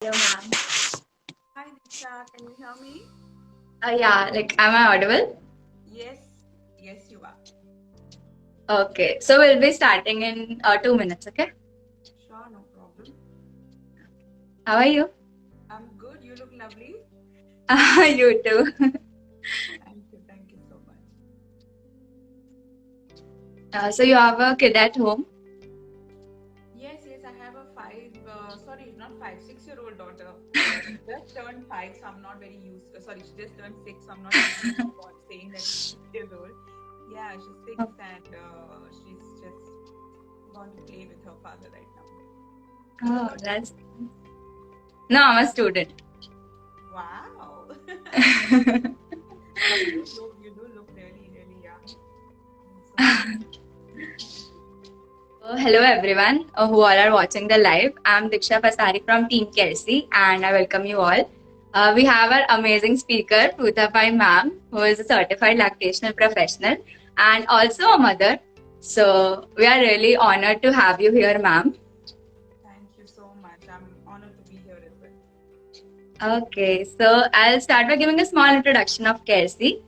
Hello, ma'am. Hi Diksha, can you hear me? Yeah, am I audible? Yes, yes you are. Okay, so we'll be starting in 2 minutes, okay? Sure, no problem. How are you? I'm good. You look lovely. You too. Thank you so much. So you have a kid at home? Yes, I have a sorry, not five, 6-year-old daughter. She just turned 5, so I'm not very used. Sorry, she just turned 6, so I'm not used to saying that she's 6 years old. Yeah, she's 6 and she's just gone to play with her father right now. What Oh, about you? that's no, I'm a student. Wow. You do look really, really young. So nice. Hello everyone who all are watching the live. I'm Diksha Pasari from Team Caresy and I welcome you all. We have our amazing speaker, Prutha ma'am, who is a certified lactational professional and also a mother. So we are really honored to have you here, ma'am. Thank you so much. I'm honored to be here as well. Okay, so I'll start by giving a small introduction of Caresy.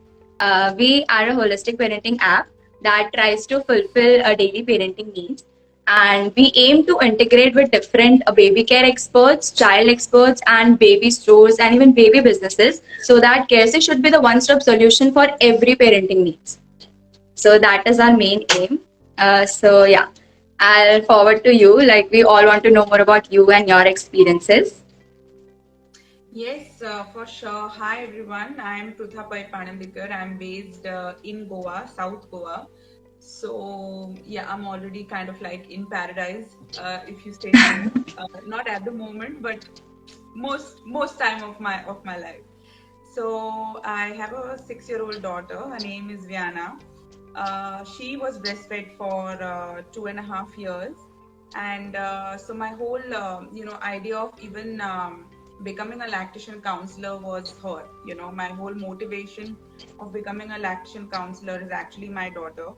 We are a holistic parenting app that tries to fulfill daily parenting needs. And we aim to integrate with different baby care experts, child experts, and baby stores, and even baby businesses, so that Caresy should be the one stop solution for every parenting needs. So that is our main aim. Yeah, I'll forward to you. Like, we all want to know more about you and your experiences. Yes, for sure. Hi everyone. I'm Prutha Panambikar. I'm based in Goa, South Goa. So yeah, I'm already kind of like in paradise, if you say so. Not at the moment, but most time of my life. So I have a 6-year-old daughter. Her name is Viana. She was breastfed for 2.5 years, and so my whole idea of even becoming a lactation counselor was her. My whole motivation of becoming a lactation counselor is actually my daughter.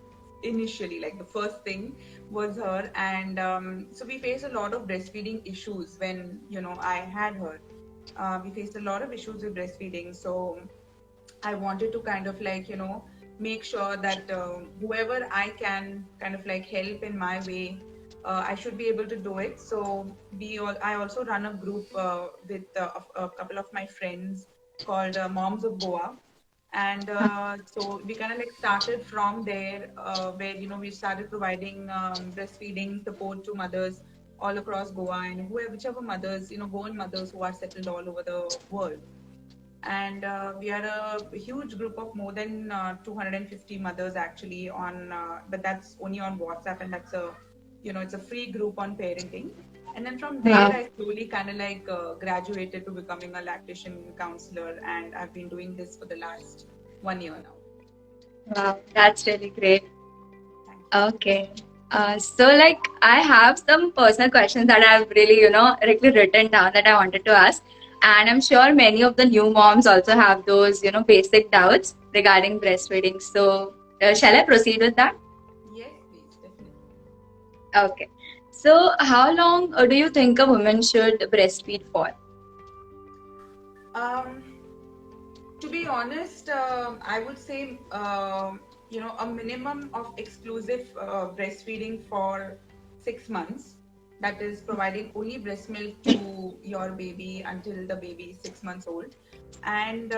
Initially, like the first thing was her, and so we faced a lot of breastfeeding issues when I had her. We faced a lot of issues with breastfeeding, so I wanted to kind of like make sure that whoever I can kind of like help in my way, I should be able to do it. So I also run a group with a couple of my friends called Moms of Goa, and so we kind of like started from there, where we started providing breastfeeding support to mothers all across Goa, and whichever mothers, Goan mothers who are settled all over the world. And we are a huge group of more than 250 mothers actually on, but that's only on WhatsApp, and that's a it's a free group on parenting. And then from there Wow. I slowly kind of like graduated to becoming a lactation counselor, and I've been doing this for the last 1 year now. Wow, that's really great. Thank you. Okay. I have some personal questions that I've really, really written down that I wanted to ask. And I'm sure many of the new moms also have those, basic doubts regarding breastfeeding. So, shall I proceed with that? Yes, please, definitely. Okay. So, how long do you think a woman should breastfeed for? um To be honest, I would say, a minimum of exclusive breastfeeding for 6 months. That is providing only breast milk to your baby until the baby is 6 months old. And,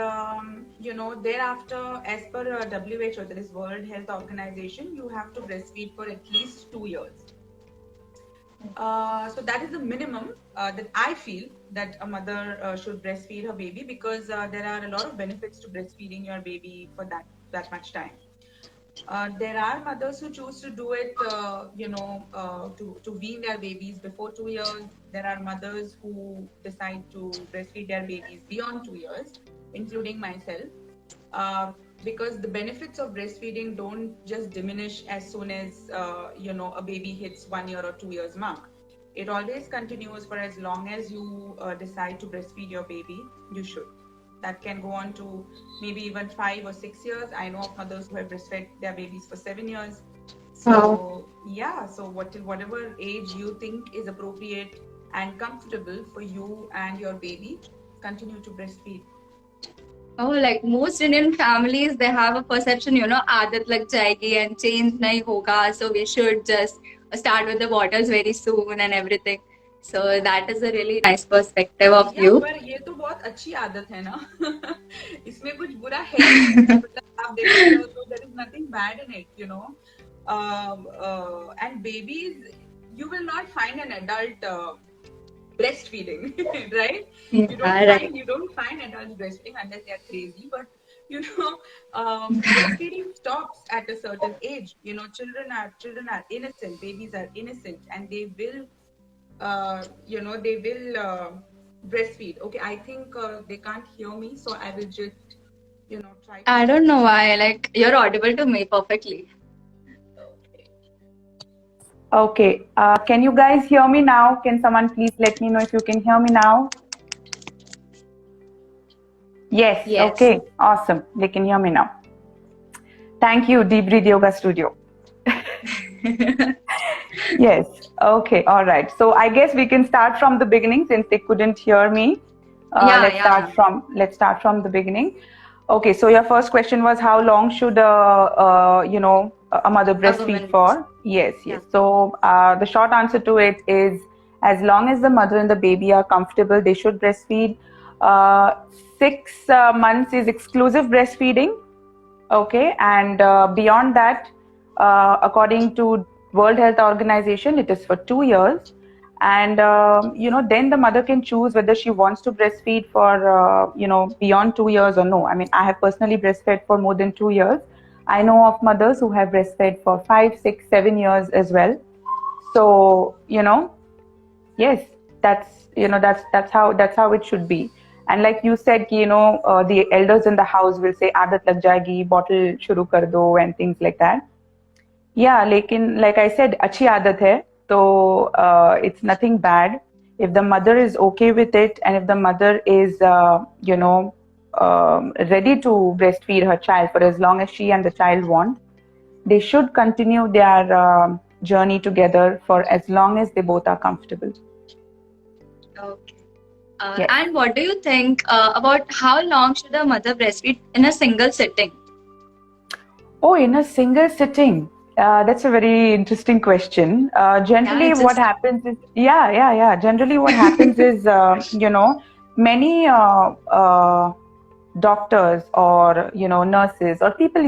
thereafter, as per WHO, that is World Health Organization, you have to breastfeed for at least 2 years. So that is the minimum that I feel that a mother should breastfeed her baby, because there are a lot of benefits to breastfeeding your baby for that much time. There are mothers who choose to do it, to wean their babies before 2 years. There are mothers who decide to breastfeed their babies beyond 2 years, including myself. uh, because the benefits of breastfeeding don't just diminish as soon as a baby hits 1 year or 2 years mark. It always continues for as long as you decide to breastfeed your baby. You should. That can go on to maybe even 5 or 6 years. I know of mothers who have breastfed their babies for 7 years. Wow. So yeah, so whatever age you think is appropriate and comfortable for you and your baby, continue to breastfeed. Oh, like most Indian families, they have a perception, aadat lag jayegi and change nahi hoga. So we should just start with the bottles very soon and everything. So that is a really nice perspective of या you. पर ये तो बहुत अच्छी आदत है ना इसमें कुछ बुरा है ही नहीं मतलब आप देखा जाओ तो there is nothing bad in it, you know. And babies, you will not find an adult breastfeeding, right? Yeah, You don't right. find adults breastfeeding unless they are crazy. But you know, breastfeeding stops at a certain age. You know, children are innocent. Babies are innocent, and they will, they will breastfeed. Okay, I think they can't hear me, so I will just, try to I don't speak. know why. Like you're audible to me perfectly. Okay. Okay. Can you guys hear me now? Can someone please let me know if you can hear me now? Yes. Yes. Okay. Awesome. They can hear me now. Thank you, Deep Breathe Yoga Studio. Yes. Okay. All right. So I guess we can start from the beginning since they couldn't hear me. Yeah, Let's yeah. start from the beginning. Okay. So your first question was how long should a mother A breastfeed woman. for? Yes. Yeah. Yes. So the short answer to it is as long as the mother and the baby are comfortable, they should breastfeed. 6 months is exclusive breastfeeding. Okay, and beyond that, according to World Health Organization, it is for 2 years. And then the mother can choose whether she wants to breastfeed for beyond 2 years or no. I mean, I have personally breastfed for more than 2 years. I know of mothers who have breastfed for 5, 6, 7 years as well. So yes, that's how it should be. And like you said, the elders in the house will say आदत लग जाएगी, bottle शुरू कर दो and things like that. Yeah, लेकिन like I said, अच्छी आदत है, तो it's nothing bad. If the mother is okay with it, and if the mother is ready to breastfeed her child for as long as she and the child want, they should continue their journey together for as long as they both are comfortable. Okay. Yes. And what do you think about how long should a mother breastfeed in a single sitting? Oh, in a single sitting? That's a very interesting question. Generally, it's what just happens is, yeah. Generally, what happens is, many doctors or, nurses or people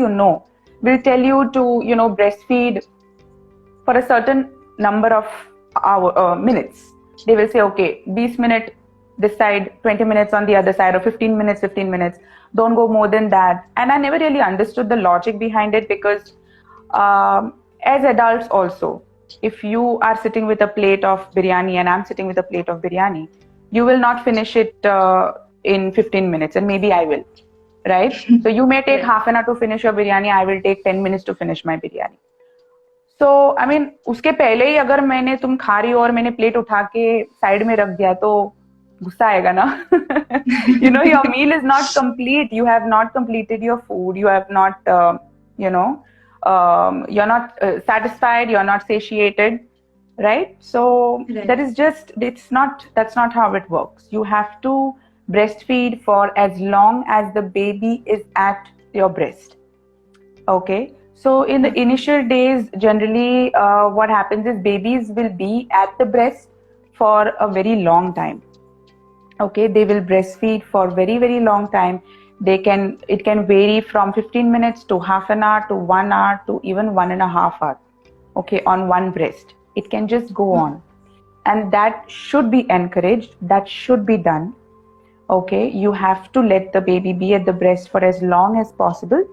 will tell you to, breastfeed for a certain number of minutes. They will say, okay, 20 minutes this side, 20 minutes on the other side, or 15 minutes, 15 minutes. Don't go more than that. And I never really understood the logic behind it because as adults also, if you are sitting with a plate of biryani and I'm sitting with a plate of biryani, you will not finish it in 15 minutes, and maybe I will, right? So you may take Right. half an hour to finish your biryani, I will take 10 minutes to finish my biryani. So, I mean, उसके पहले ही अगर तुम खा रही हो और मैंने plate उठा के साइड में रख दिया तो गुस्सा आएगा ना. Your meal is not complete. You have not completed your food. You have not, you're not satisfied. You're not satiated, right? So Right. that's not how it works. You have to breastfeed for as long as the baby is at your breast. Okay. So in the initial days, generally what happens is babies will be at the breast for a very long time. Okay, they will breastfeed for very, very long time. It can vary from 15 minutes to half an hour to 1 hour to even 1.5 hours. Okay, on one breast. It can just go on. And that should be encouraged. That should be done. Okay, you have to let the baby be at the breast for as long as possible,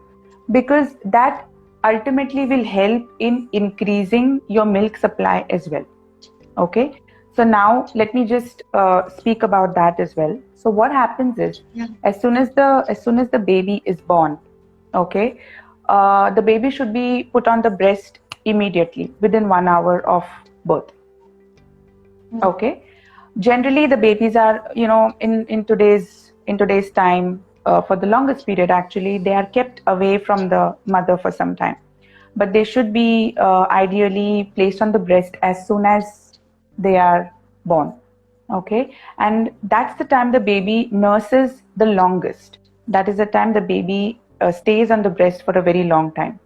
because that ultimately will help in increasing your milk supply as well. Okay, so now let me just speak about that as well. So what happens is, as soon as the baby is born, okay, the baby should be put on the breast immediately within 1 hour of birth. Okay, generally the babies are, in today's time, for the longest period, actually they are kept away from the mother for some time, but they should be ideally placed on the breast as soon as they are born. Okay, and that's the time the baby nurses the longest. That is the time the baby stays on the breast for a very long time.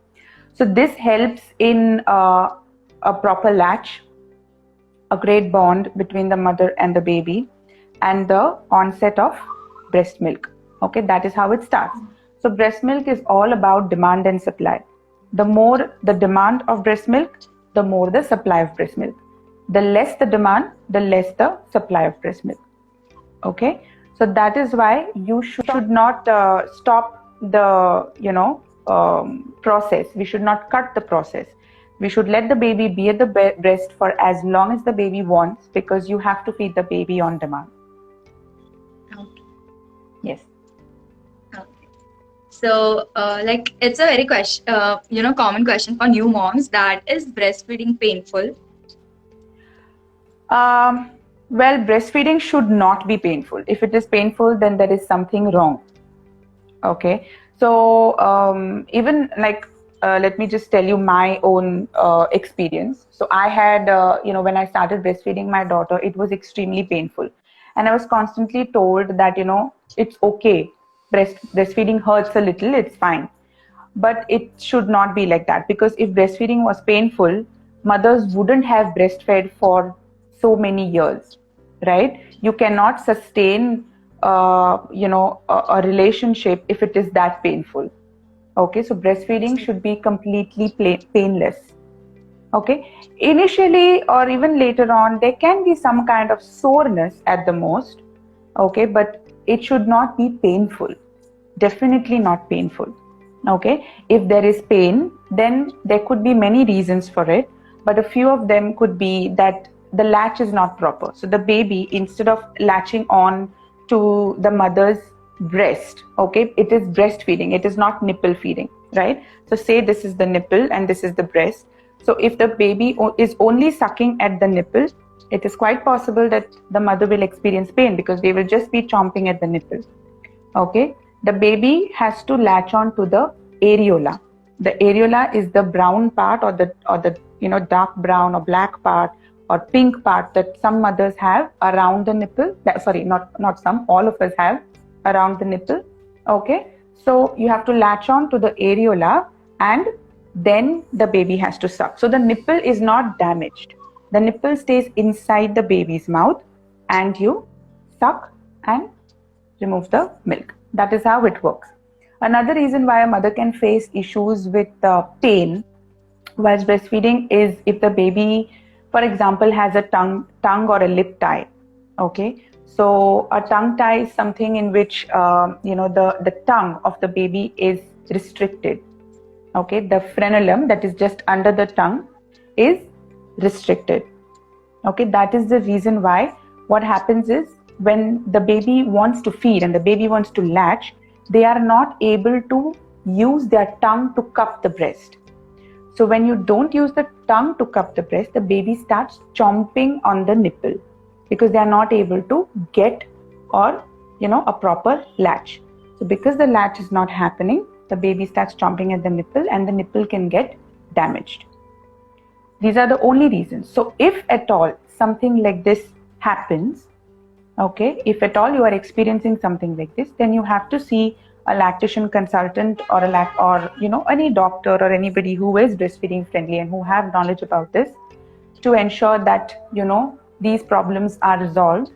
So this helps in a proper latch, a great bond between the mother and the baby, and the onset of breast milk. Okay, that is how it starts. So breast milk is all about demand and supply. The more the demand of breast milk, the more the supply of breast milk. The less the demand, the less the supply of breast milk. Okay, so that is why you should not stop the process. We should not cut the process. We should let the baby be at the breast for as long as the baby wants, because you have to feed the baby on demand. Okay. Yes. Okay. So, it's a very common question for new moms, that is breastfeeding painful? Well, breastfeeding should not be painful. If it is painful, then there is something wrong. Okay, so even let me just tell you my own experience. So I had, when I started breastfeeding my daughter, it was extremely painful, and I was constantly told that it's okay, breastfeeding hurts a little, it's fine. But it should not be like that, because if breastfeeding was painful, mothers wouldn't have breastfed for so many years, right? You cannot sustain a relationship if it is that painful. Okay, so breastfeeding should be completely painless. Okay, initially or even later on, there can be some kind of soreness at the most. Okay, but it should not be painful. Definitely not painful. Okay, if there is pain, then there could be many reasons for it, but a few of them could be that the latch is not proper. So the baby, instead of latching on to the mother's breast, okay, it is breastfeeding, it is not nipple feeding, right? So say this is the nipple and this is the breast. So if the baby is only sucking at the nipple, it is quite possible that the mother will experience pain, because they will just be chomping at the nipple. Okay, the baby has to latch on to the areola. The areola is the brown part, or the dark brown or black part or pink part that some mothers have around the nipple. Sorry, not some, all of us have around the nipple. Okay, so you have to latch on to the areola, and then the baby has to suck. So the nipple is not damaged. The nipple stays inside the baby's mouth, and you suck and remove the milk. That is how it works. Another reason why a mother can face issues with pain while breastfeeding is if the baby, for example, has a tongue or a lip tie. Okay, so a tongue tie is something in which the tongue of the baby is restricted. Okay, the frenulum that is just under the tongue is restricted. Okay, that is the reason why what happens is, when the baby wants to feed and the baby wants to latch, they are not able to use their tongue to cup the breast. So when you don't use the tongue to cup the breast, the baby starts chomping on the nipple, because they are not able to get a proper latch. So because the latch is not happening, the baby starts chomping at the nipple, and the nipple can get damaged. These are the only reasons. So if at all something like this happens, okay, if at all you are experiencing something like this, then you have to see a lactation consultant or any doctor or anybody who is breastfeeding friendly and who have knowledge about this, to ensure that these problems are resolved,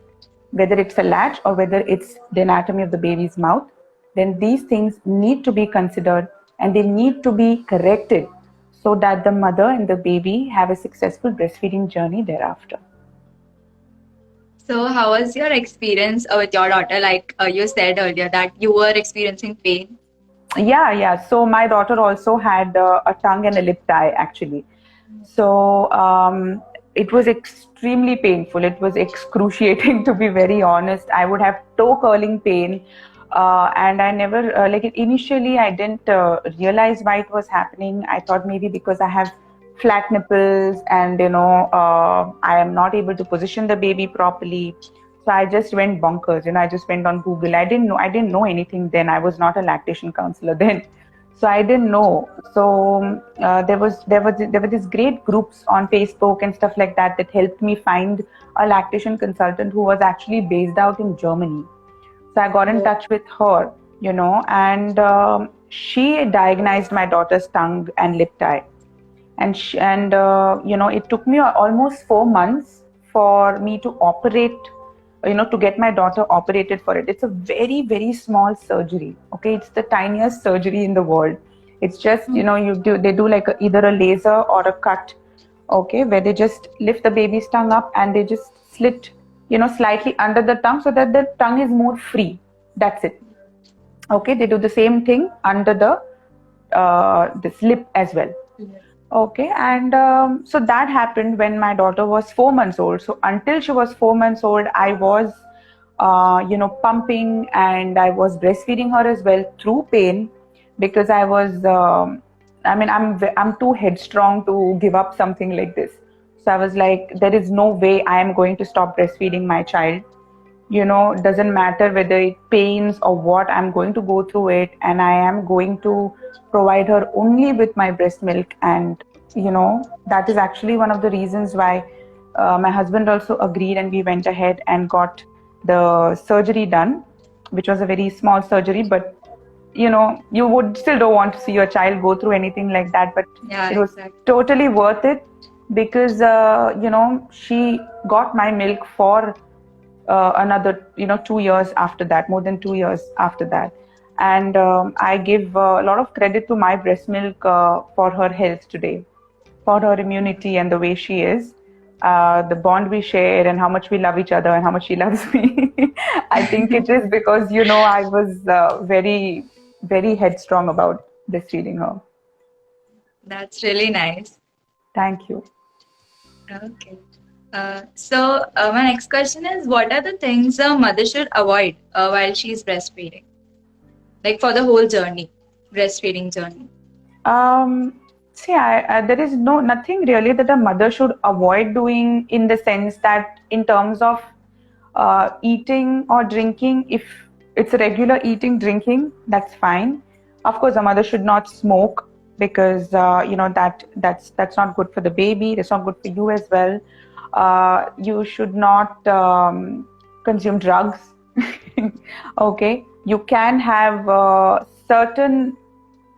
whether it's a latch or whether it's the anatomy of the baby's mouth. Then these things need to be considered, and they need to be corrected, so that the mother and the baby have a successful breastfeeding journey thereafter. So, how was your experience with your daughter? Like you said earlier that you were experiencing pain. Yeah. So my daughter also had a tongue and a lip tie, actually. So it was extremely painful. It was excruciating, to be very honest. I would have toe curling pain. And I never, initially, I didn't realize why it was happening. I thought maybe because I have flat nipples and, I am not able to position the baby properly. So I just went bonkers. I just went on Google. I didn't know anything then. I was not a lactation counselor then. So I didn't know. So there were these great groups on Facebook and stuff like that that helped me find a lactation consultant who was actually based out in Germany. So I got in Oh, touch with her, and she diagnosed my daughter's tongue and lip tie. And it took me almost 4 months for me to operate, to get my daughter operated for it. It's a very, very small surgery. Okay, it's the tiniest surgery in the world. It's just, they do like either a laser or a cut, okay, where they just lift the baby's tongue up and they just slit, slightly under the tongue so that the tongue is more free. That's it. Okay, they do the same thing under this lip as well. Okay, and so that happened when my daughter was 4 months old. So until she was 4 months old, I was, pumping, and I was breastfeeding her as well through pain, because I was, I'm too headstrong to give up something like this. So I was like, there is no way I am going to stop breastfeeding my child. Doesn't matter whether it pains or what, I'm going to go through it, and I am going to provide her only with my breast milk. And that is actually one of the reasons why my husband also agreed, and we went ahead and got the surgery done, which was a very small surgery. But you would still don't want to see your child go through anything like that, but yeah, it was exactly. totally worth it, because she got my milk for another 2 years after that, more than 2 years after that. And I give a lot of credit to my breast milk for her health today, for her immunity and the way she is, the bond we share and how much we love each other and how much she loves me. I think it is because I was very, very headstrong about breastfeeding her. That's really nice. Thank you. Okay. My next question is, what are the things a mother should avoid while she's breastfeeding? Like for the whole journey, breastfeeding journey. See, there is nothing really that a mother should avoid doing, in the sense that in terms of eating or drinking, if it's a regular eating, drinking, that's fine. Of course, a mother should not smoke, because that's not good for the baby. That's not good for you as well. You should not consume drugs. Okay, you can have certain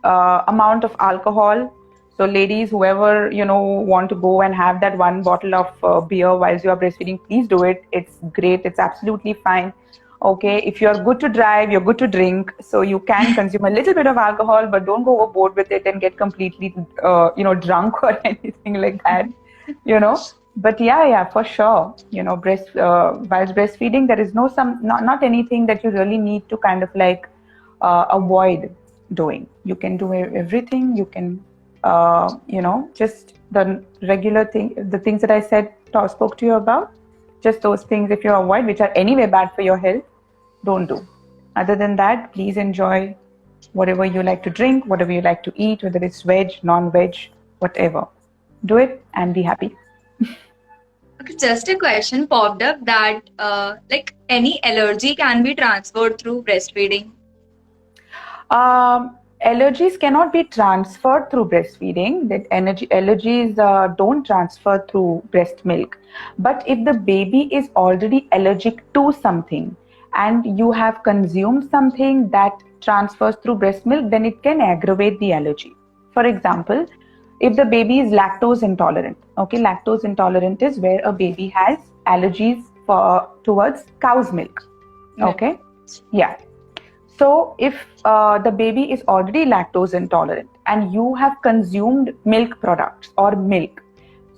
amount of alcohol. So ladies, whoever want to go and have that one bottle of beer whilst you are breastfeeding, please do it. It's great. It's absolutely fine. Okay, if you're good to drive, you're good to drink, so you can consume a little bit of alcohol, but don't go overboard with it and get completely drunk or anything like that. you know but yeah, for sure, whilst breastfeeding, there is not anything that you really need to kind of like avoid doing. You can do everything. You can just the regular thing, the things that I spoke to you about, just those things, if you avoid, which are anyway bad for your health, don't do. Other than that, please enjoy whatever you like to drink, whatever you like to eat, whether it's veg, non-veg, whatever. Do it and be happy. Okay, just a question popped up that like any allergy can be transferred through breastfeeding. Allergies cannot be transferred through breastfeeding. That allergies don't transfer through breast milk. But if the baby is already allergic to something and you have consumed something that transfers through breast milk, then it can aggravate the allergy. For example, if the baby is lactose intolerant, okay, lactose intolerant is where a baby has allergies towards cow's milk. Okay, yeah. So, if the baby is already lactose intolerant and you have consumed milk products or milk,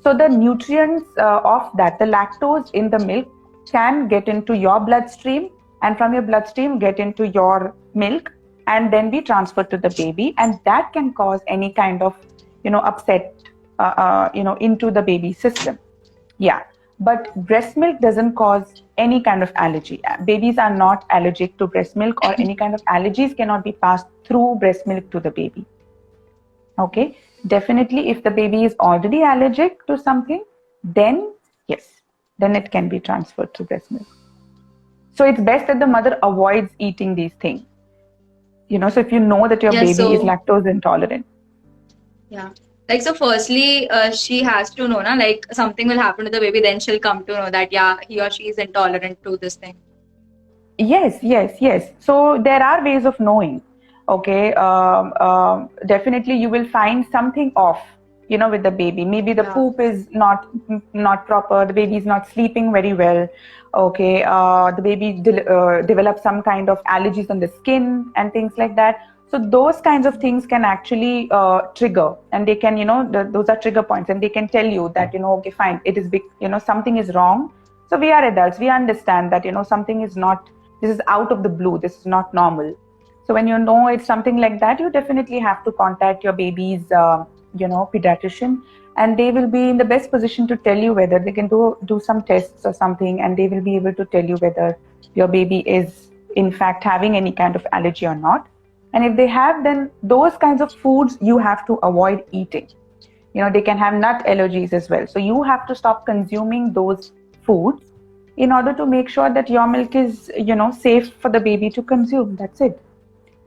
so the nutrients of that, the lactose in the milk, can get into your bloodstream, and from your bloodstream get into your milk and then be transferred to the baby, and that can cause any kind of upset into the baby system. Yeah, but breast milk doesn't cause any kind of allergy. Babies are not allergic to breast milk, or any kind of allergies cannot be passed through breast milk to the baby. Okay, definitely if the baby is already allergic to something, then yes, then it can be transferred to breast milk. So it's best that the mother avoids eating these things. So if you know that your Yeah, baby is so lactose intolerant. yeah. Like so firstly, she has to know, na, like something will happen to the baby, then she'll come to know that yeah, he or she is intolerant to this thing. Yes, yes, yes. So there are ways of knowing. Okay, definitely you will find something off, with the baby. Maybe the Yeah. poop is not proper. The baby is not sleeping very well. Okay, the baby develops some kind of allergies on the skin and things like that. So those kinds of things can actually trigger, and they can, those are trigger points, and they can tell you that, okay, fine, it is big, something is wrong. So we are adults. We understand that, something is not, this is out of the blue. This is not normal. So when you know it's something like that, you definitely have to contact your baby's, pediatrician, and they will be in the best position to tell you whether they can do some tests or something, and they will be able to tell you whether your baby is in fact having any kind of allergy or not. And if they have, then those kinds of foods you have to avoid eating. They can have nut allergies as well, so you have to stop consuming those foods in order to make sure that your milk is, safe for the baby to consume. That's it.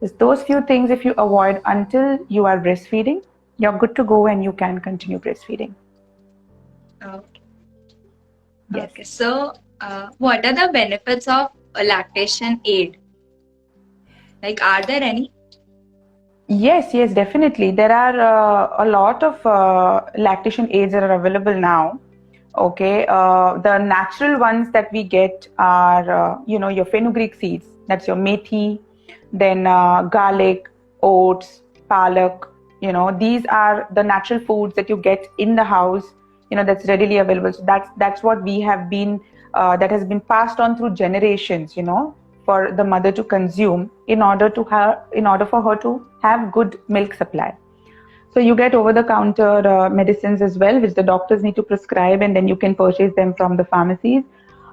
Just those few things, if you avoid until you are breastfeeding, you're good to go and you can continue breastfeeding. Okay. Yes. Okay. So, what are the benefits of a lactation aid? Like, are there any? Yes, yes, definitely. There are a lot of lactation aids that are available now. Okay, the natural ones that we get are, your fenugreek seeds. That's your methi, then garlic, oats, palak. These are the natural foods that you get in the house. That's readily available. So that's what we have been, that has been passed on through generations. For the mother to consume in order for her to have good milk supply. So you get over-the-counter medicines as well, which the doctors need to prescribe, and then you can purchase them from the pharmacies.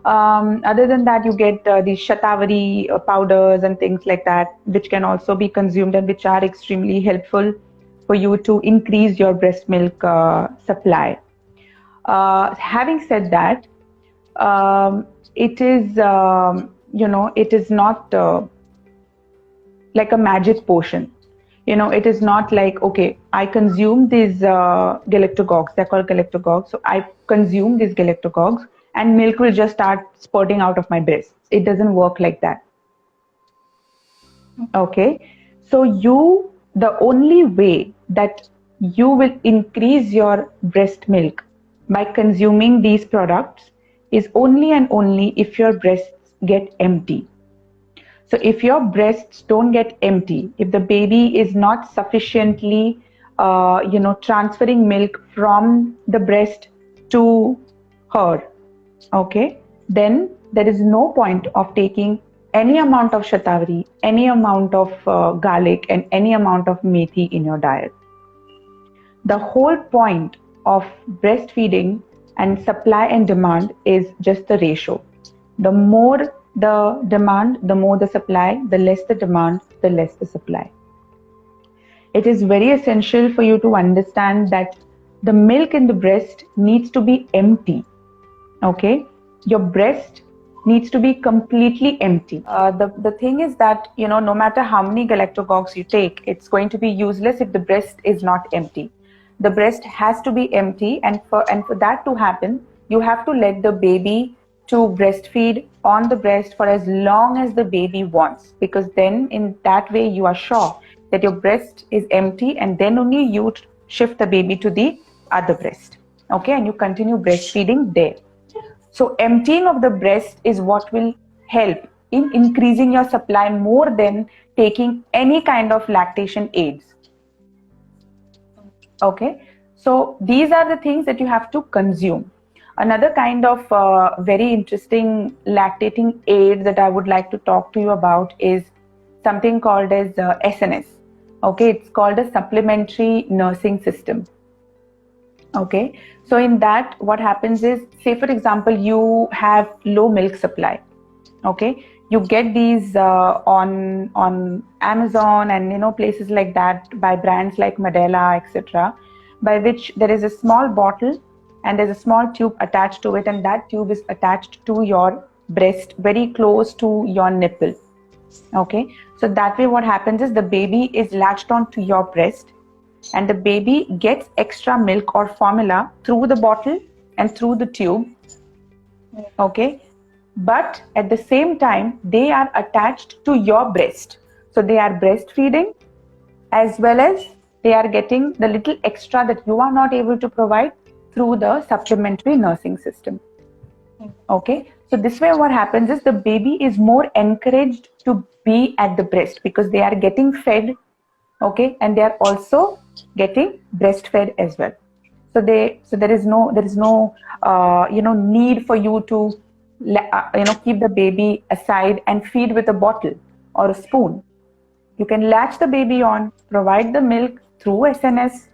Other than that, you get these shatavari powders and things like that, which can also be consumed and which are extremely helpful for you to increase your breast milk supply. Having said that, it is not like a magic potion. It is not like, okay, I consume these galactogogues. They're called galactogogues. So I consume these galactogogues and milk will just start spurting out of my breasts. It doesn't work like that. Okay. So the only way that you will increase your breast milk by consuming these products is only and only if your breasts get empty. So if your breasts don't get empty, if the baby is not sufficiently, transferring milk from the breast to her, okay, then there is no point of taking any amount of shatavari, any amount of garlic, and any amount of methi in your diet. The whole point of breastfeeding and supply and demand is just the ratio. The more the demand, the more the supply, the less the demand, the less the supply. It is very essential for you to understand that the milk in the breast needs to be empty. Okay? Your breast needs to be completely empty. The thing is that, no matter how many galactogogues you take, it's going to be useless if the breast is not empty. The breast has to be empty, and for that to happen, you have to let the baby to breastfeed on the breast for as long as the baby wants, because then in that way you are sure that your breast is empty, and then only you shift the baby to the other breast. Okay, and you continue breastfeeding there. So emptying of the breast is what will help in increasing your supply more than taking any kind of lactation aids. Okay, so these are the things that you have to consume. Another kind of very interesting lactating aid that I would like to talk to you about is something called as SNS. Okay, it's called a supplementary nursing system. Okay, so in that, what happens is, say for example, you have low milk supply. Okay, you get these on Amazon and places like that by brands like Medela, etc., by which there is a small bottle and there's a small tube attached to it, and that tube is attached to your breast, very close to your nipple. Okay, so that way what happens is the baby is latched onto your breast, and the baby gets extra milk or formula through the bottle and through the tube. Okay, but at the same time they are attached to your breast, so they are breastfeeding as well as they are getting the little extra that you are not able to provide through the supplementary nursing system. Okay, so this way what happens is the baby is more encouraged to be at the breast because they are getting fed. Okay, and they are also getting breastfed as well. So there is no need for you to keep the baby aside and feed with a bottle or a spoon. You can latch the baby on, provide the milk through SNS,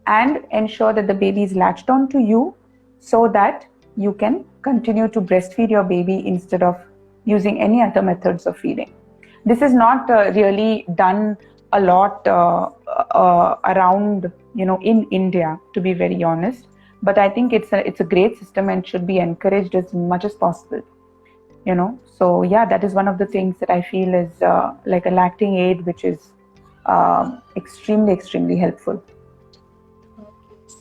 and ensure that the baby is latched on to you so that you can continue to breastfeed your baby instead of using any other methods of feeding. This is not really done a lot around, in India, to be very honest. But I think it's a great system and should be encouraged as much as possible. So yeah, that is one of the things that I feel is like a lacting aid, which is extremely helpful.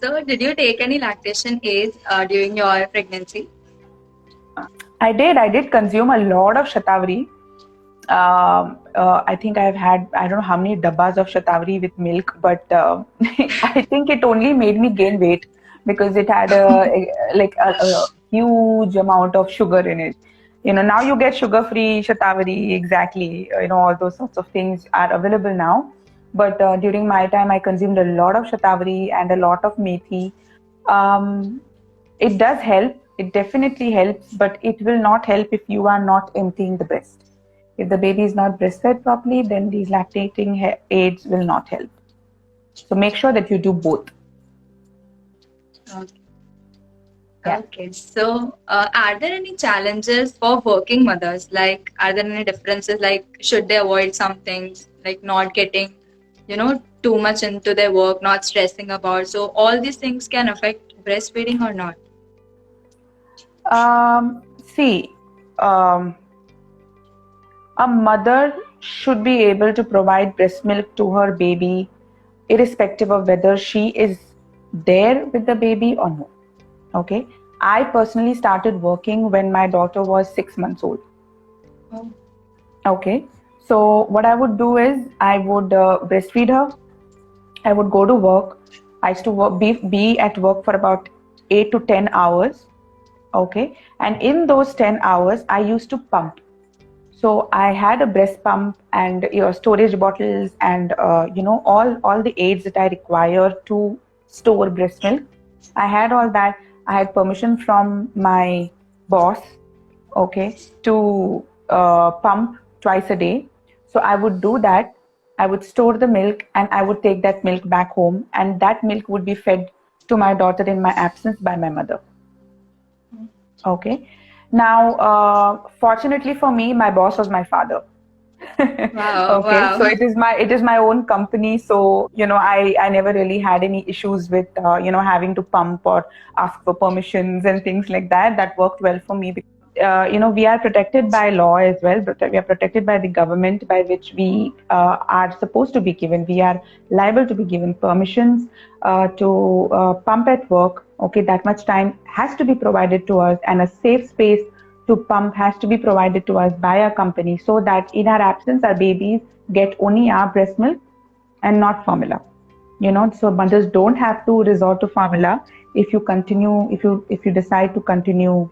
So, did you take any lactation aids during your pregnancy? I did consume a lot of shatavari. I think I don't know how many dabbas of shatavari with milk, but I think it only made me gain weight because it had a huge amount of sugar in it. Now you get sugar-free shatavari, exactly. All those sorts of things are available now. But during my time, I consumed a lot of shatavari and a lot of methi. Um, it does help. It definitely helps, but it will not help if you are not emptying the breast. If the baby is not breastfed properly, then these lactating aids will not help. So make sure that you do both. Okay. Yeah. Okay. So, are there any challenges for working mothers? Like, are there any differences? Like, should they avoid some things, like not getting, too much into their work, not stressing about? So, all these things can affect breastfeeding or not? See, a mother should be able to provide breast milk to her baby, irrespective of whether she is there with the baby or no. Okay. I personally started working when my daughter was 6 months old. Oh. Okay. So what I would do is I would breastfeed her. I would go to work. I used to be at work for about 8 to 10 hours. Okay. And in those 10 hours, I used to pump. So I had a breast pump and your storage bottles and all the aids that I require to store breast milk. I had all that. I had permission from my boss, okay, to pump twice a day. So I would do that. I would store the milk and I would take that milk back home, and that milk would be fed to my daughter in my absence by my mother. Okay. Now, fortunately for me, my boss was my father. Wow. Okay, so Wow. it is my own company, so I never really had any issues with having to pump or ask for permissions and things like that. That worked well for me because we are protected by law as well, but we are protected by the government by which we are supposed to be given. We are liable to be given permissions to pump at work. Okay, that much time has to be provided to us, and a safe space to pump has to be provided to us by our company so that in our absence our babies get only our breast milk and not formula. So mothers don't have to resort to formula if you decide to continue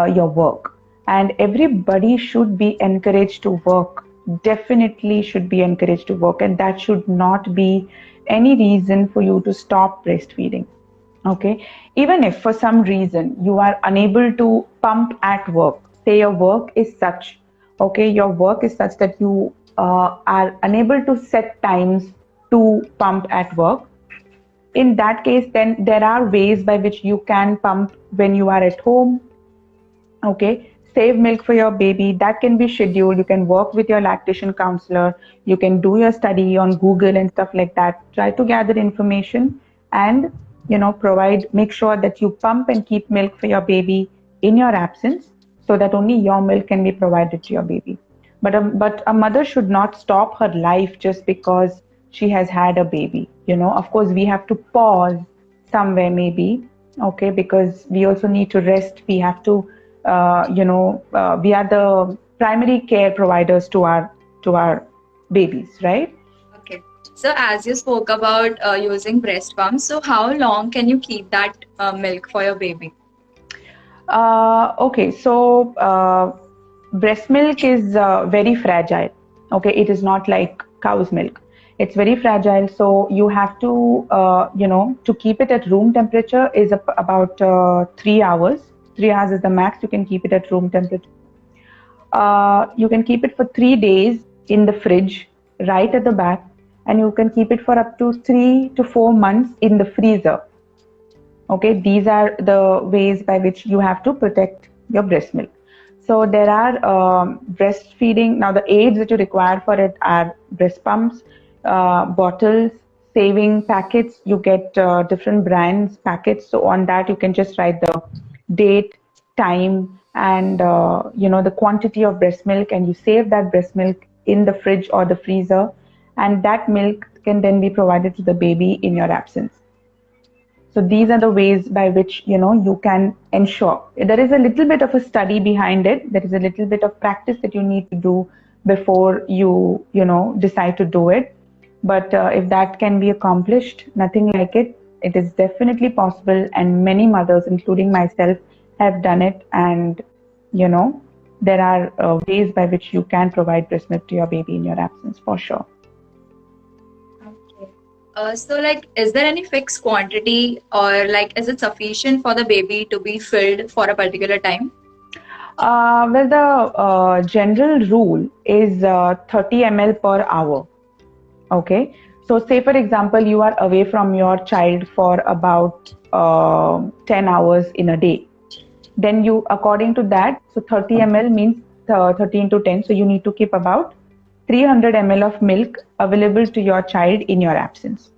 your work. And everybody should be encouraged to work, definitely should be encouraged to work, and that should not be any reason for you to stop breastfeeding. Okay, even if for some reason you are unable to pump at work, say your work is such, okay, your work is such that you are unable to set times to pump at work. In that case, then there are ways by which you can pump when you are at home. Okay, save milk for your baby. That can be scheduled. You can work with your lactation counselor. You can do your study on Google and stuff like that. Try to gather information and make sure that you pump and keep milk for your baby in your absence so that only your milk can be provided to your baby. but a mother should not stop her life just because she has had a baby. Of course, we have to pause somewhere maybe, okay, because we also need to rest. We have to, we are the primary care providers to our babies, right? Okay. So as you spoke about using breast pumps, so how long can you keep that milk for your baby? Okay, so breast milk is very fragile. Okay, it is not like cow's milk. It's very fragile, so you have to, to keep it at room temperature is about 3 hours. 3 hours is the max you can keep it at room temperature. You can keep it for 3 days in the fridge, right at the back, and you can keep it for up to 3 to 4 months in the freezer. Okay, these are the ways by which you have to protect your breast milk. So there are breastfeeding. Now the aids that you require for it are breast pumps, bottles, saving packets. You get different brands packets. So on that you can just write the date, time, and the quantity of breast milk, and you save that breast milk in the fridge or the freezer, and that milk can then be provided to the baby in your absence. So these are the ways by which you can ensure. There is a little bit of a study behind it. There is a little bit of practice that you need to do before you decide to do it. But if that can be accomplished, nothing like it. It is definitely possible, and many mothers, including myself, have done it. And there are ways by which you can provide breast milk to your baby in your absence, for sure. Okay. So like, is there any fixed quantity or like, is it sufficient for the baby to be filled for a particular time? Well, the general rule is 30 ml per hour. Okay. So, say for example, you are away from your child for about 10 hours in a day. Then you, according to that, so 30 ml means 30 into 10. So, you need to keep about 300 ml of milk available to your child in your absence.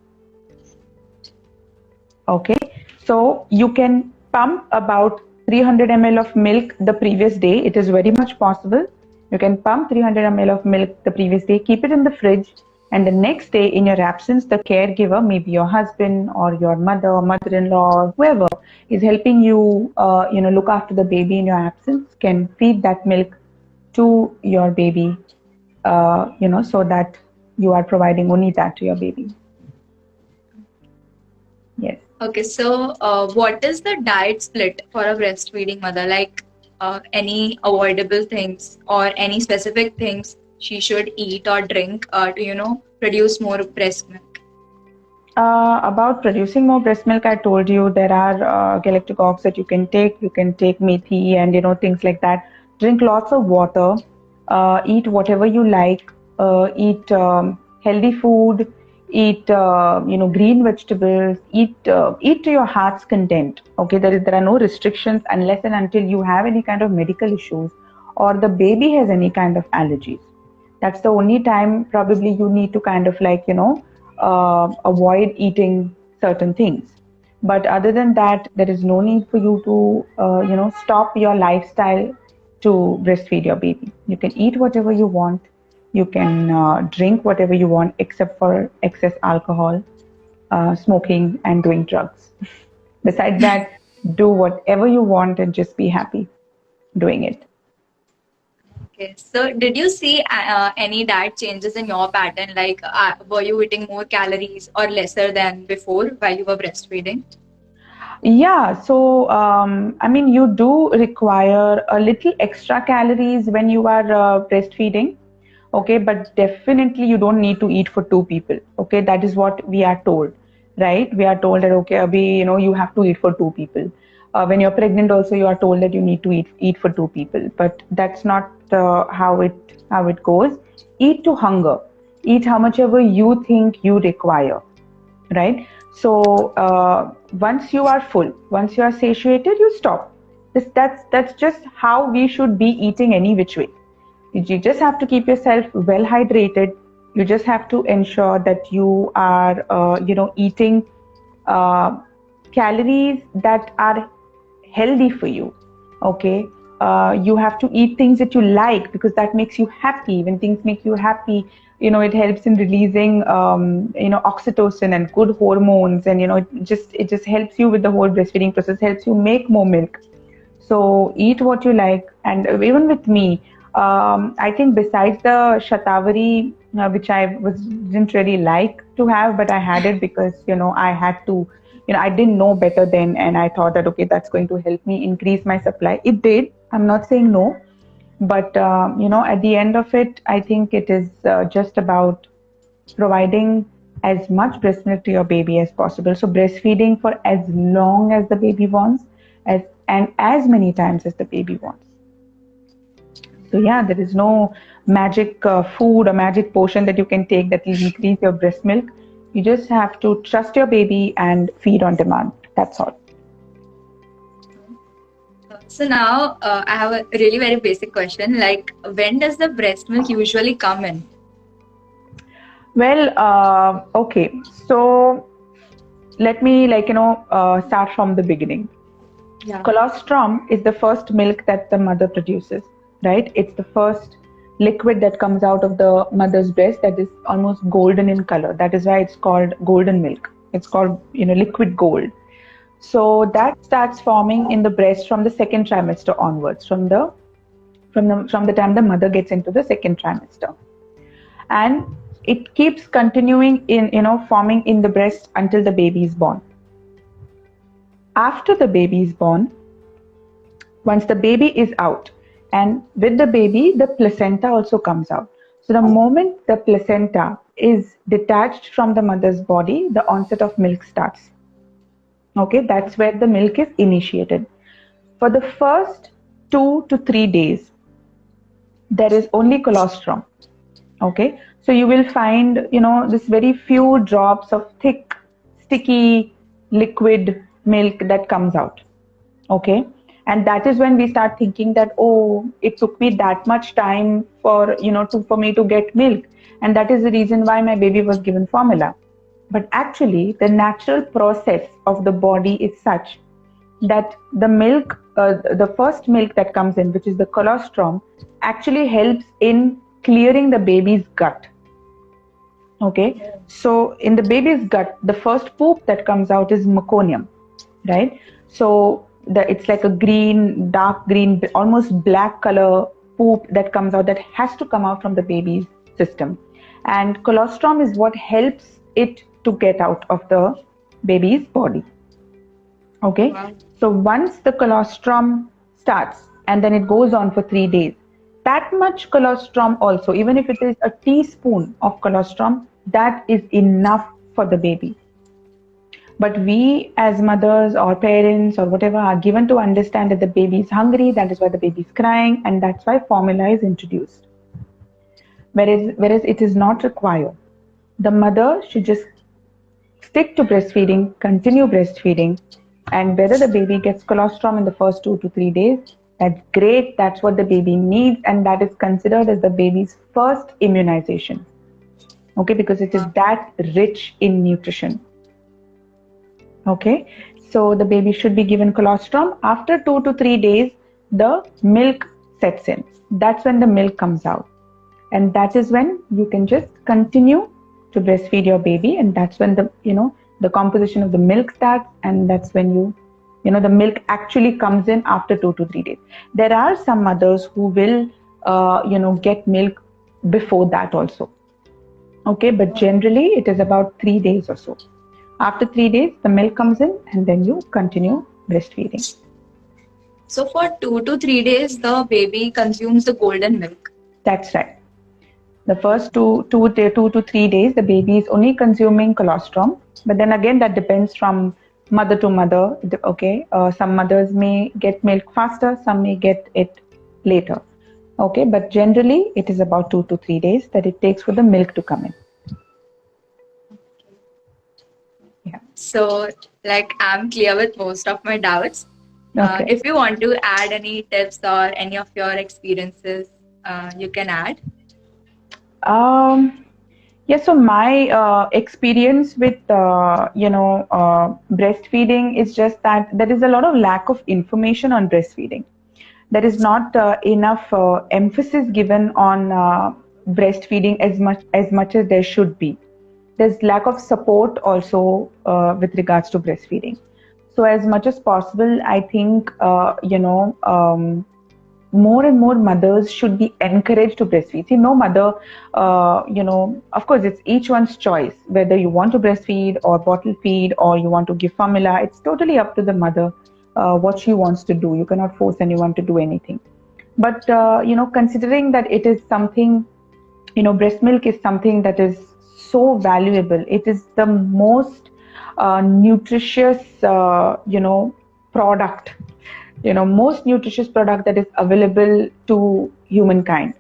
Okay, so you can pump about 300 ml of milk the previous day. It is very much possible. You can pump 300 ml of milk the previous day, keep it in the fridge, and the next day in your absence, the caregiver, maybe your husband or your mother or mother-in-law or whoever is helping you, look after the baby in your absence, can feed that milk to your baby, so that you are providing only that to your baby. Yes. Okay, so what is the diet split for a breastfeeding mother? Like any avoidable things or any specific things she should eat or drink to, produce more breast milk? About producing more breast milk, I told you there are galactic that you can take. You can take methi and things like that. Drink lots of water. Eat whatever you like. Eat healthy food. Eat green vegetables. Eat to your heart's content. Okay, there are no restrictions unless and until you have any kind of medical issues or the baby has any kind of allergies. That's the only time probably you need to kind of like avoid eating certain things. But other than that, there is no need for you to stop your lifestyle to breastfeed your baby. You can eat whatever you want. You can drink whatever you want except for excess alcohol, smoking, and doing drugs. Besides that, do whatever you want and just be happy doing it. Okay, so did you see any diet changes in your pattern? Like, were you eating more calories or lesser than before while you were breastfeeding? Yeah, so I mean, you do require a little extra calories when you are breastfeeding, okay, but definitely you don't need to eat for two people, okay. That is what we are told, right? We are told that okay, Abhi, you have to eat for two people. When you're pregnant, also you are told that you need to eat for two people, but that's not how it goes. Eat to hunger. Eat how much ever you think you require, right? So once you are full, once you are satiated, you stop. That's just how we should be eating any which way. You just have to keep yourself well hydrated. You just have to ensure that you are eating uh, calories that are healthy for you. Okay. You have to eat things that you like because that makes you happy. When things make you happy, it helps in releasing oxytocin and good hormones, and it just helps you with the whole breastfeeding process, helps you make more milk. So eat what you like. And even with me, I think besides the shatavari, which I didn't really like to have, but I had it because I had to. I didn't know better then, and I thought that okay, that's going to help me increase my supply. It did. I'm not saying no, but at the end of it, I think it is just about providing as much breast milk to your baby as possible. So breastfeeding for as long as the baby wants, and as many times as the baby wants. So yeah, there is no magic food or magic potion that you can take that will increase your breast milk. You just have to trust your baby and feed on demand. That's all. So now I have a really very basic question. Like, when does the breast milk usually come in? Well, okay. So let me start from the beginning. Yeah. Colostrum is the first milk that the mother produces, right? It's the first liquid that comes out of the mother's breast that is almost golden in color. That is why it's called golden milk. It's called, liquid gold. So that starts forming in the breast from the second trimester onwards, from the time the mother gets into the second trimester, and it keeps continuing in forming in the breast until the baby is born. After the baby is born, once the baby is out, and with the baby the placenta also comes out. So the moment the placenta is detached from the mother's body, the onset of milk starts. Okay, that's where the milk is initiated. For the first 2 to 3 days, there is only colostrum. Okay, so you will find this very few drops of thick, sticky, liquid milk that comes out. Okay, and that is when we start thinking that, oh, it took me that much time for me to get milk, and that is the reason why my baby was given formula. But actually the natural process of the body is such that the milk, the first milk that comes in, which is the colostrum, actually helps in clearing the baby's gut. Okay, so in the baby's gut, the first poop that comes out is meconium, right? So it's like a green, dark green, almost black color poop that comes out, that has to come out from the baby's system, and colostrum is what helps it to get out of the baby's body. Okay, Wow. so once the colostrum starts and then it goes on for 3 days, that much colostrum also, even if it is a teaspoon of colostrum, that is enough for the baby. But we as mothers or parents or whatever are given to understand that the baby is hungry, that is why the baby is crying, and that's why formula is introduced. Whereas it is not required. The mother should just stick to breastfeeding, continue breastfeeding, and whether the baby gets colostrum in the first 2 to 3 days, that's great. That's what the baby needs, and that is considered as the baby's first immunization. Okay, because it is that rich in nutrition. Okay, so the baby should be given colostrum. After 2 to 3 days, the milk sets in. That's when the milk comes out, and that is when you can just continue to breastfeed your baby, and that's when the composition of the milk starts, and that's when the milk actually comes in after 2 to 3 days. There are some mothers who will get milk before that also. Okay, but generally it is about 3 days or so. After 3 days, the milk comes in, and then you continue breastfeeding. So for 2 to 3 days, the baby consumes the golden milk. That's right. The first 2 to 3 days, the baby is only consuming colostrum. But then again, that depends from mother to mother. Okay, some mothers may get milk faster, some may get it later. Okay, but generally it is about 2 to 3 days that it takes for the milk to come in. Yeah. So, like, I'm clear with most of my doubts. Okay. If you want to add any tips or any of your experiences, you can add. Yeah, so my experience with breastfeeding is just that there is a lot of lack of information on breastfeeding. There is not enough emphasis given on breastfeeding as much as there should be. There's lack of support also with regards to breastfeeding. So as much as possible, I think more and more mothers should be encouraged to breastfeed. See, no mother, of course, it's each one's choice whether you want to breastfeed or bottle feed or you want to give formula. It's totally up to the mother what she wants to do. You cannot force anyone to do anything. But considering that it is something, breast milk is something that is so valuable. It is the most nutritious, product, most nutritious product that is available to humankind,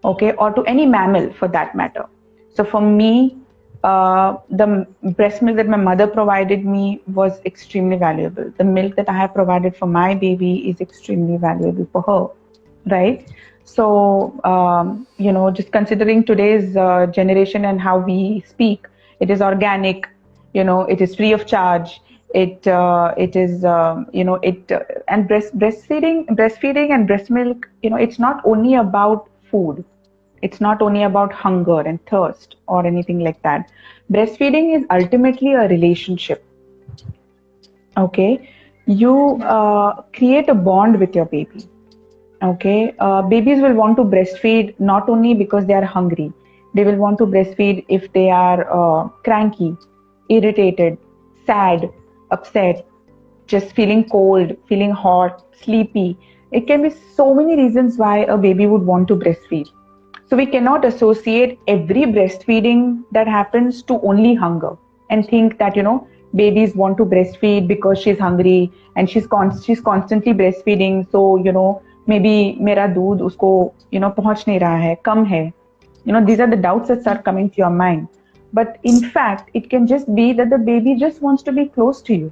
okay, or to any mammal for that matter. So for me, the breast milk that my mother provided me was extremely valuable. The milk that I have provided for my baby is extremely valuable for her, right? So, just considering today's generation and how we speak, it is organic, it is free of charge. It is, and breastfeeding and breast milk, it's not only about food. It's not only about hunger and thirst or anything like that. Breastfeeding is ultimately a relationship. Okay, you create a bond with your baby. Okay, babies will want to breastfeed not only because they are hungry. They will want to breastfeed if they are cranky, irritated, sad, upset, just feeling cold, feeling hot, sleepy. It can be so many reasons why a baby would want to breastfeed. So we cannot associate every breastfeeding that happens to only hunger and think that, babies want to breastfeed because she's hungry and she's constantly breastfeeding. So, maybe mera doodh usko, पहुंच नहीं रहा है, कम है. These are the doubts that start coming to your mind. But in fact, it can just be that the baby just wants to be close to you.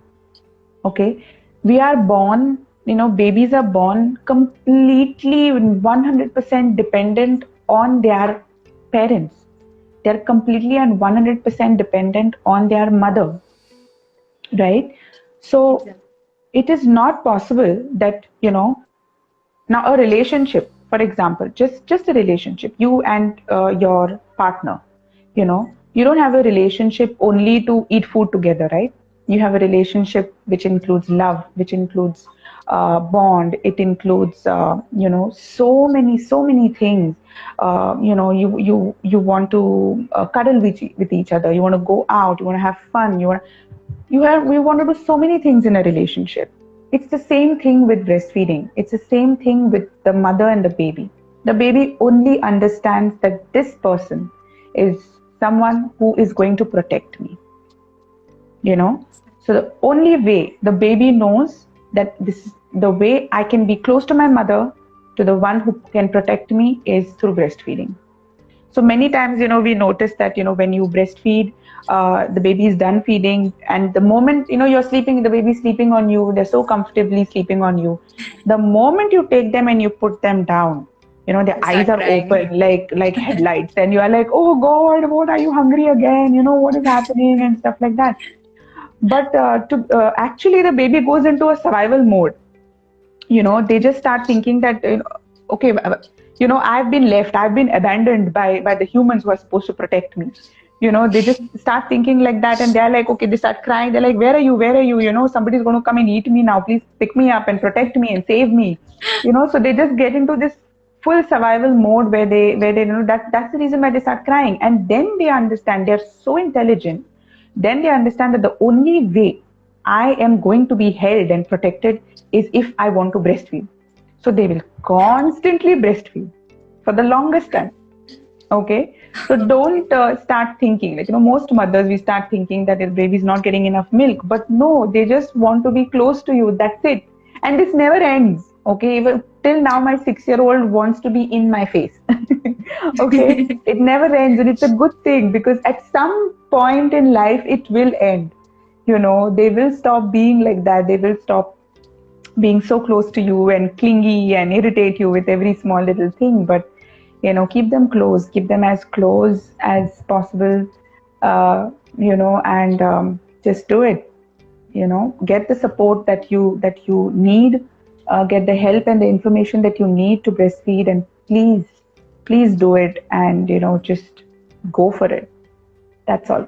Okay, we are born, babies are born completely 100% dependent on their parents. They're completely and 100% dependent on their mother, right? So it is not possible that, now a relationship, for example, just a relationship, you and your partner, you don't have a relationship only to eat food together, right? You have a relationship which includes love, which includes bond. It includes so many things. You want to cuddle with each other. You want to go out. You want to have fun. We want to do so many things in a relationship. It's the same thing with breastfeeding. It's the same thing with the mother and the baby. The baby only understands that this person is someone who is going to protect me. So the only way the baby knows that this is the way I can be close to my mother, to the one who can protect me, is through breastfeeding. So many times, we notice that, when you breastfeed, the baby is done feeding, and the moment, you're sleeping, the baby's sleeping on you, they're so comfortably sleeping on you. The moment you take them and you put them down, their eyes are crying. open like headlights, and you are like, oh God, what, are you hungry again? What is happening and stuff like that. But actually, the baby goes into a survival mode. They just start thinking that, okay, I've been left, I've been abandoned by the humans who are supposed to protect me. They just start thinking like that, and they're like, okay, they start crying. They're like, where are you? Somebody's going to come and eat me now. Please pick me up and protect me and save me. So they just get into this full survival mode where they that's the reason why they start crying. And then they understand, they're so intelligent. Then they understand that the only way I am going to be held and protected is if I want to breastfeed. So they will constantly breastfeed for the longest time. Okay, so don't start thinking like, most mothers, we start thinking that their baby is not getting enough milk, but no, they just want to be close to you. That's it. And this never ends. Okay, even till now, my 6-year-old wants to be in my face. Okay, it never ends, and it's a good thing, because at some point in life it will end. They will stop being like that. They will stop being so close to you and clingy and irritate you with every small little thing. But keep them close, keep them as close as possible, and just do it. Get the support that you need, get the help and the information that you need to breastfeed, and please do it, and just go for it. That's all.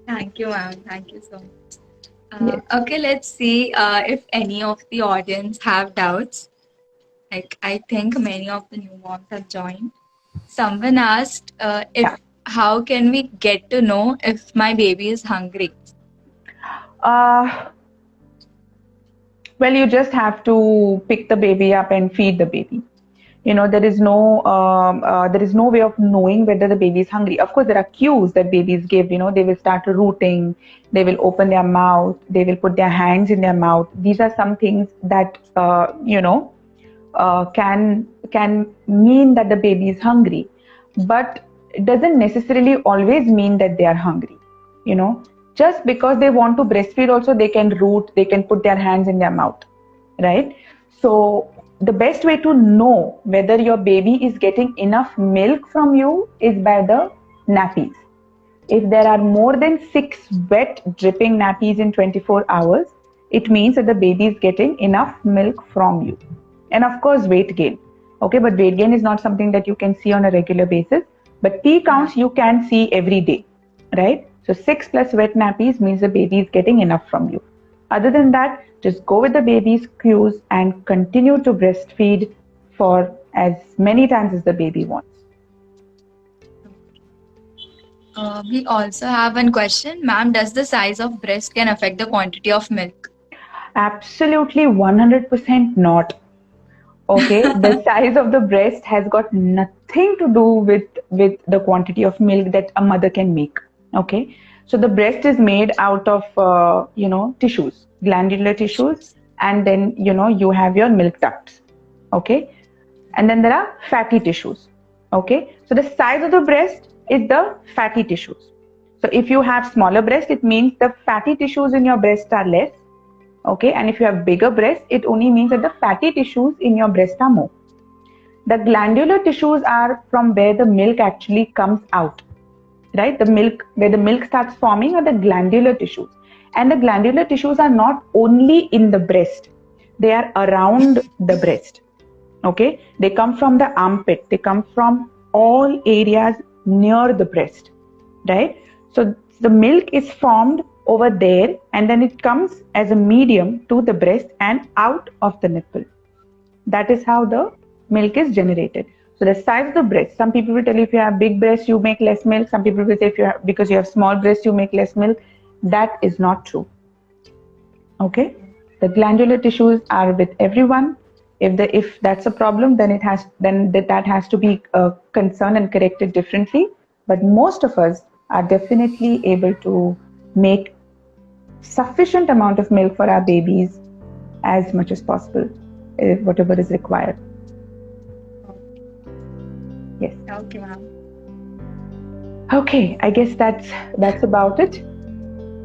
Thank you, ma'am. Thank you so much. Yes. Okay, let's see if any of the audience have doubts. Like, I think many of the new moms have joined. Someone asked Yeah. if how can we get to know if my baby is hungry? uh, well, you just have to pick the baby up and feed the baby. There is no way of knowing whether the baby is hungry. Of course, there are cues that babies give. They will start rooting, they will open their mouth, they will put their hands in their mouth. These are some things that can mean that the baby is hungry, but it doesn't necessarily always mean that they are hungry. you know just because they want to breastfeed also, they can root, they can put their hands in their mouth, right? So the best way to know whether your baby is getting enough milk from you is by the nappies. If there are more than 6 wet dripping nappies in 24 hours, it means that the baby is getting enough milk from you. And of course, weight gain. Okay, but weight gain is not something that you can see on a regular basis. But pee counts you can see every day, right? So 6 plus wet nappies means the baby is getting enough from you. Other than that, just go with the baby's cues and continue to breastfeed for as many times as the baby wants. We also have one question, ma'am. Does the size of breast can affect the quantity of milk? Absolutely 100% not. Okay, the size of the breast has got nothing to do with the quantity of milk that a mother can make. Okay, so the breast is made out of tissues, glandular tissues, and then you have your milk ducts. Okay, and then there are fatty tissues. Okay, so the size of the breast is the fatty tissues. So if you have smaller breast, it means the fatty tissues in your breast are less. Okay, and if you have bigger breast, it only means that the fatty tissues in your breast are more. The glandular tissues are from where the milk actually comes out, right? The milk, where the milk starts forming, are the glandular tissues. And the glandular tissues are not only in the breast, they are around the breast. Okay, they come from the armpit, they come from all areas near the breast, right? So the milk is formed over there, and then it comes as a medium to the breast and out of the nipple. That is how the milk is generated. So the size of the breast, some people will tell you if you have big breast you make less milk, some people will say if you have, because you have small breast you make less milk. That is not true. Okay, the glandular tissues are with everyone. If that's a problem, then that has to be concerned and corrected differently. But most of us are definitely able to make sufficient amount of milk for our babies as much as possible, whatever is required. Yes. Okay, ma'am. Okay, I guess that's about it.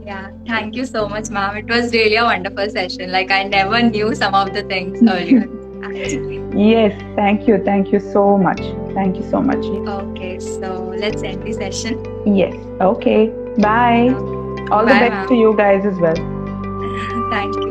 Yeah, thank you so much, ma'am. It was really a wonderful session. Like, I never knew some of the things earlier, actually. Yes, thank you so much. Thank you so much. Okay, so let's end the session. Yes. Okay. Bye. All the Bye, best ma'am. to you guys as well. Thank you.